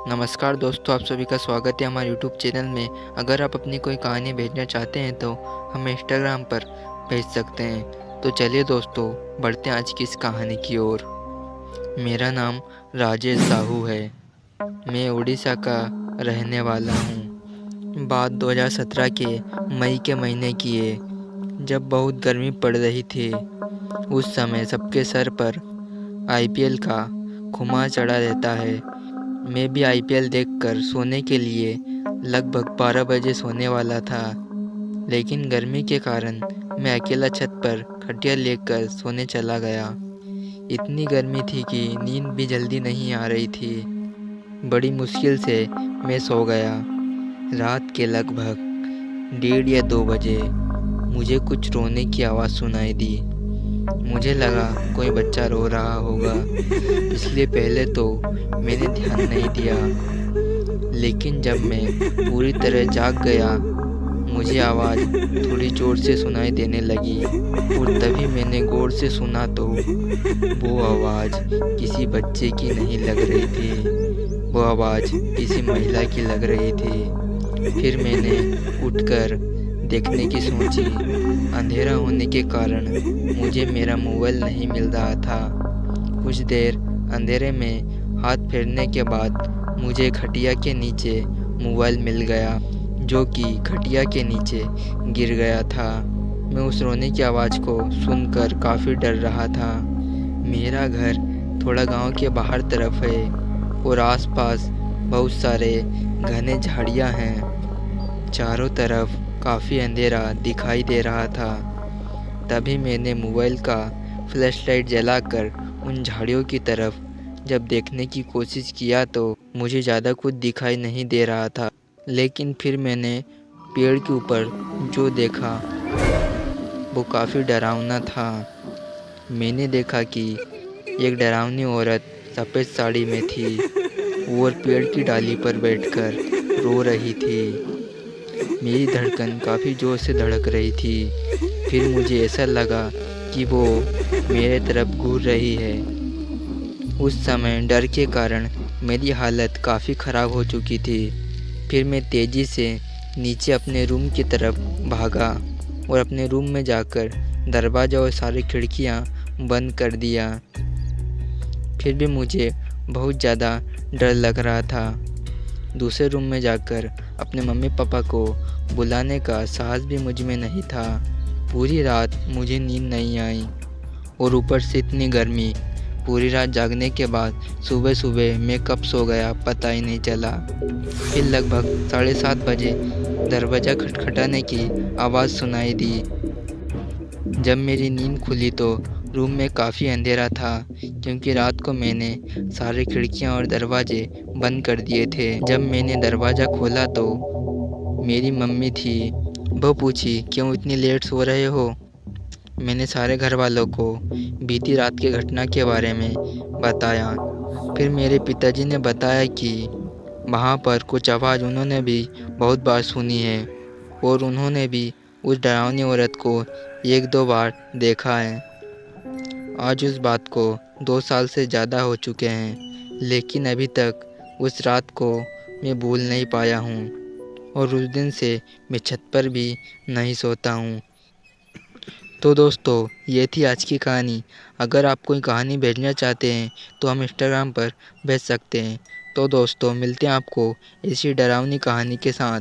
नमस्कार दोस्तों, आप सभी का स्वागत है हमारे यूट्यूब चैनल में। अगर आप अपनी कोई कहानी भेजना चाहते हैं तो हम इंस्टाग्राम पर भेज सकते हैं। तो चलिए दोस्तों, बढ़ते हैं आज की इस कहानी की ओर। मेरा नाम राजेश साहू है। मैं उड़ीसा का रहने वाला हूँ। बात 2017 के मई के महीने की है, जब बहुत गर्मी पड़ रही थी। उस समय सबके सर पर आईपीएल का खुमार चढ़ा रहता है। मैं भी आईपीएल देखकर सोने के लिए लगभग 12 बजे सोने वाला था, लेकिन गर्मी के कारण मैं अकेला छत पर खटिया लेकर सोने चला गया। इतनी गर्मी थी कि नींद भी जल्दी नहीं आ रही थी। बड़ी मुश्किल से मैं सो गया। रात के लगभग 1:30 या 2 बजे मुझे कुछ रोने की आवाज़ सुनाई दी। मुझे लगा कोई बच्चा रो रहा होगा, इसलिए पहले तो मैंने ध्यान नहीं दिया। लेकिन जब मैं पूरी तरह जाग गया, मुझे आवाज़ थोड़ी ज़ोर से सुनाई देने लगी और तभी मैंने गौर से सुना तो वो आवाज़ किसी बच्चे की नहीं लग रही थी। वो आवाज़ किसी महिला की लग रही थी। फिर मैंने उठकर देखने की सोची। अंधेरा होने के कारण मुझे मेरा मोबाइल नहीं मिल रहा था। कुछ देर अंधेरे में हाथ फेरने के बाद मुझे खटिया के नीचे मोबाइल मिल गया, जो कि खटिया के नीचे गिर गया था। मैं उस रोने की आवाज़ को सुनकर काफ़ी डर रहा था। मेरा घर थोड़ा गांव के बाहर तरफ है और आसपास बहुत सारे घने झाड़ियां हैं। चारों तरफ काफ़ी अंधेरा दिखाई दे रहा था। तभी मैंने मोबाइल का फ्लैशलाइट जलाकर उन झाड़ियों की तरफ जब देखने की कोशिश किया तो मुझे ज़्यादा कुछ दिखाई नहीं दे रहा था। लेकिन फिर मैंने पेड़ के ऊपर जो देखा वो काफ़ी डरावना था। मैंने देखा कि एक डरावनी औरत सफ़ेद साड़ी में थी और पेड़ की डाली पर बैठकर रो रही थी। मेरी धड़कन काफ़ी ज़ोर से धड़क रही थी। फिर मुझे ऐसा लगा कि वो मेरे तरफ घूर रही है। उस समय डर के कारण मेरी हालत काफ़ी ख़राब हो चुकी थी। फिर मैं तेज़ी से नीचे अपने रूम की तरफ भागा और अपने रूम में जाकर दरवाज़ा और सारी खिड़कियाँ बंद कर दिया। फिर भी मुझे बहुत ज़्यादा डर लग रहा था। दूसरे रूम में जाकर अपने मम्मी पापा को बुलाने का साहस भी मुझ में नहीं था। पूरी रात मुझे नींद नहीं आई और ऊपर से इतनी गर्मी। पूरी रात जागने के बाद सुबह सुबह मैं कब सो गया पता ही नहीं चला। फिर लगभग 7:30 बजे दरवाज़ा खटखटाने की आवाज़ सुनाई दी। जब मेरी नींद खुली तो रूम में काफ़ी अंधेरा था, क्योंकि रात को मैंने सारी खिड़कियां और दरवाजे बंद कर दिए थे। जब मैंने दरवाज़ा खोला तो मेरी मम्मी थी। वो पूछी, क्यों इतनी लेट सो रहे हो? मैंने सारे घर वालों को बीती रात की घटना के बारे में बताया। फिर मेरे पिताजी ने बताया कि वहाँ पर कुछ आवाज़ उन्होंने भी बहुत बार सुनी है और उन्होंने भी उस डरावनी औरत को 1-2 बार देखा है। आज उस बात को 2 साल से ज़्यादा हो चुके हैं, लेकिन अभी तक उस रात को मैं भूल नहीं पाया हूँ और उस दिन से मैं छत पर भी नहीं सोता हूँ। तो दोस्तों, ये थी आज की कहानी। अगर आप कोई कहानी भेजना चाहते हैं तो हम इंस्टाग्राम पर भेज सकते हैं। तो दोस्तों, मिलते हैं आपको इसी डरावनी कहानी के साथ।